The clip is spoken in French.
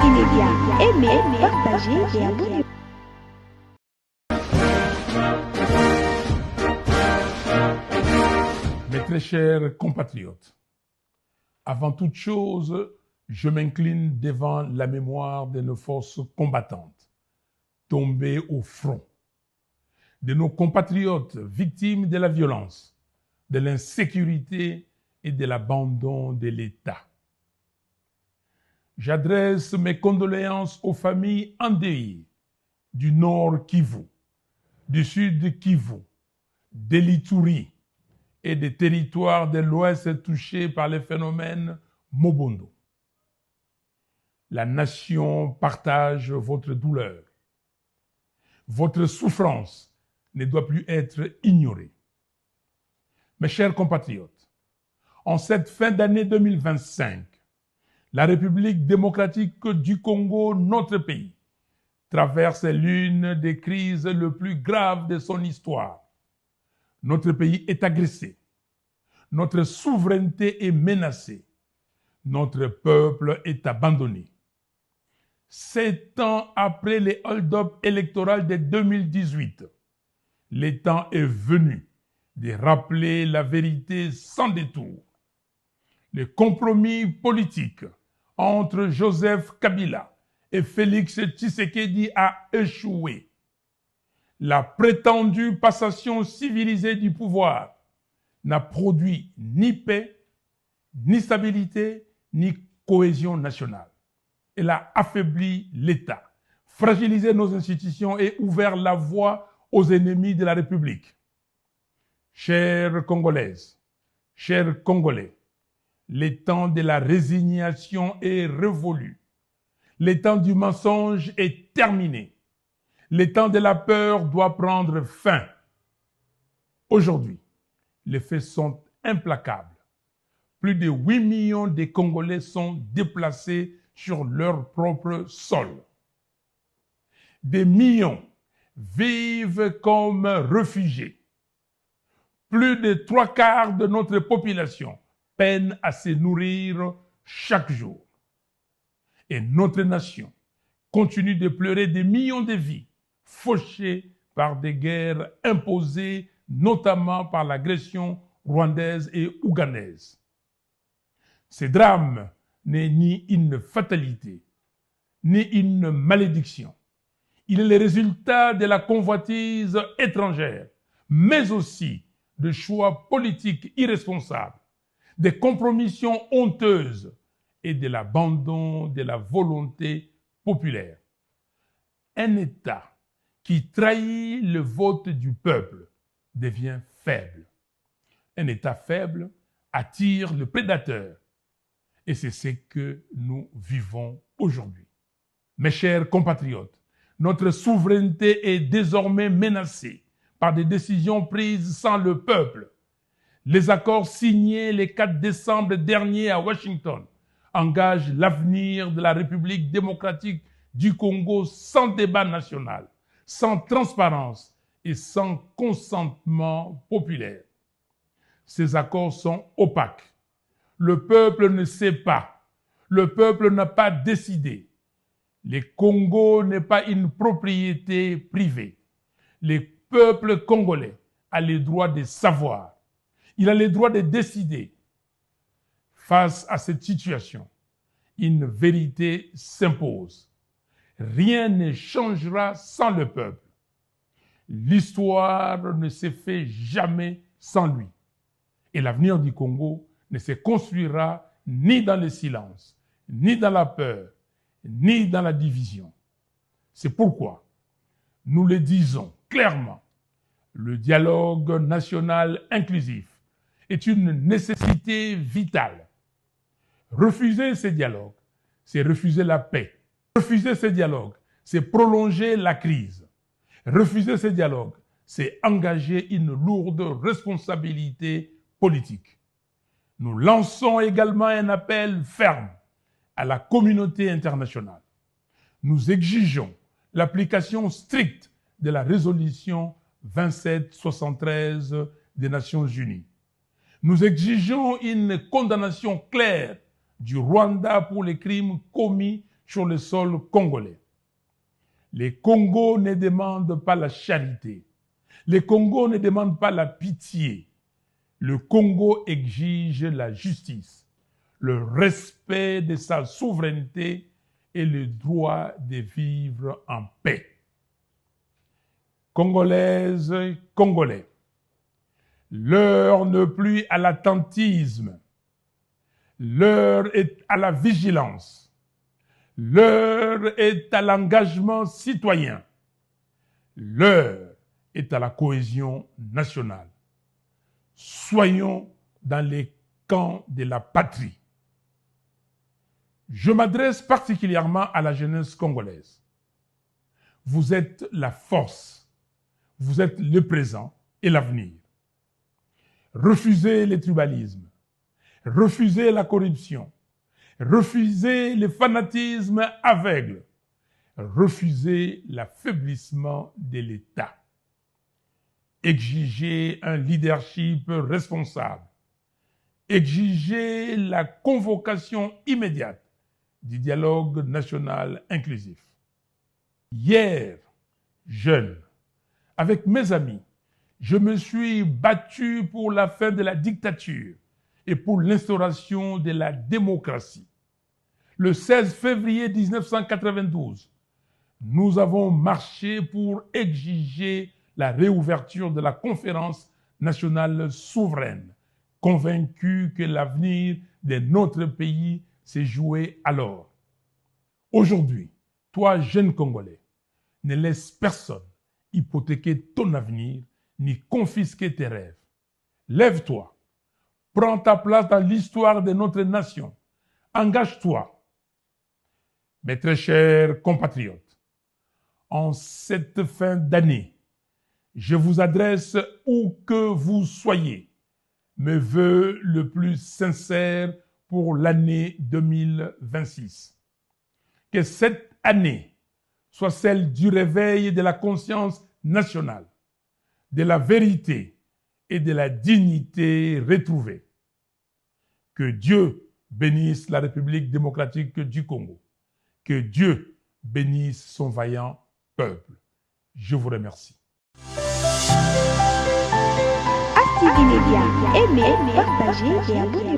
immédiat. Aimez, partagez et abonnez-vous. Mes très chers compatriotes, avant toute chose, je m'incline devant la mémoire de nos forces combattantes tombées au front, de nos compatriotes victimes de la violence, de l'insécurité et de l'abandon de l'État. J'adresse mes condoléances aux familles endeuillées du Nord Kivu, du Sud Kivu, de l'Ituri et des territoires de l'Ouest touchés par les phénomènes Mobondo. La nation partage votre douleur. Votre souffrance ne doit plus être ignorée. Mes chers compatriotes, en cette fin d'année 2025, la République démocratique du Congo, notre pays, traverse l'une des crises les plus graves de son histoire. Notre pays est agressé. Notre souveraineté est menacée. Notre peuple est abandonné. 7 ans après les hold-up électoraux de 2018, le temps est venu de rappeler la vérité sans détour. Le compromis politique entre Joseph Kabila et Félix Tshisekedi a échoué. La prétendue passation civilisée du pouvoir n'a produit ni paix, ni stabilité, ni cohésion nationale. Elle a affaibli l'État, fragilisé nos institutions et ouvert la voie aux ennemis de la République. Chères Congolaises, chers Congolais, le temps de la résignation est révolu. Le temps du mensonge est terminé. Le temps de la peur doit prendre fin. Aujourd'hui, les faits sont implacables. Plus de 8 millions de Congolais sont déplacés sur leur propre sol. Des millions vivent comme réfugiés. Plus de 3/4 de notre population peinent à se nourrir chaque jour. Et notre nation continue de pleurer des millions de vies fauchées par des guerres imposées, notamment par l'agression rwandaise et ougandaise. Ce drame n'est ni une fatalité, ni une malédiction. Il est le résultat de la convoitise étrangère, mais aussi de choix politiques irresponsables, des compromissions honteuses et de l'abandon de la volonté populaire. Un État qui trahit le vote du peuple devient faible. Un État faible attire le prédateur. Et c'est ce que nous vivons aujourd'hui. Mes chers compatriotes, notre souveraineté est désormais menacée par des décisions prises sans le peuple. Les accords signés le 4 décembre dernier à Washington engagent l'avenir de la République démocratique du Congo sans débat national, sans transparence et sans consentement populaire. Ces accords sont opaques. Le peuple ne sait pas. Le peuple n'a pas décidé. Le Congo n'est pas une propriété privée. Le peuple congolais a le droit de savoir. Il a le droit de décider. Face à cette situation, une vérité s'impose. Rien ne changera sans le peuple. L'histoire ne se fait jamais sans lui. Et l'avenir du Congo ne se construira ni dans le silence, ni dans la peur, ni dans la division. C'est pourquoi nous le disons clairement, le dialogue national inclusif est une nécessité vitale. Refuser ce dialogue, c'est refuser la paix. Refuser ce dialogue, c'est prolonger la crise. Refuser ce dialogue, c'est engager une lourde responsabilité politique. Nous lançons également un appel ferme à la communauté internationale. Nous exigeons l'application stricte de la résolution 2773 des Nations Unies. Nous exigeons une condamnation claire du Rwanda pour les crimes commis sur le sol congolais. Les Congos ne demandent pas la charité. Les Congos ne demandent pas la pitié. Le Congo exige la justice, le respect de sa souveraineté et le droit de vivre en paix. Congolaises, Congolais, l'heure n'est plus à l'attentisme, l'heure est à la vigilance, l'heure est à l'engagement citoyen, l'heure est à la cohésion nationale. Soyons dans les camps de la patrie. Je m'adresse particulièrement à la jeunesse congolaise. Vous êtes la force, vous êtes le présent et l'avenir. Refusez le tribalisme, refusez la corruption, refusez le fanatisme aveugle, refusez l'affaiblissement de l'État. Exigez un leadership responsable. Exigez la convocation immédiate du dialogue national inclusif. Hier, jeune, avec mes amis, je me suis battu pour la fin de la dictature et pour l'instauration de la démocratie. Le 16 février 1992, nous avons marché pour exiger la réouverture de la conférence nationale souveraine, convaincus que l'avenir de notre pays s'est joué alors. Aujourd'hui, toi, jeune Congolais, ne laisse personne hypothéquer ton avenir ni confisquer tes rêves. Lève-toi, prends ta place dans l'histoire de notre nation, engage-toi. Mes très chers compatriotes, en cette fin d'année, je vous adresse où que vous soyez mes vœux le plus sincères pour l'année 2026. Que cette année soit celle du réveil de la conscience nationale, de la vérité et de la dignité retrouvée. Que Dieu bénisse la République démocratique du Congo. Que Dieu bénisse son vaillant peuple. Je vous remercie. Active Média, aimez, partagez et abonnez.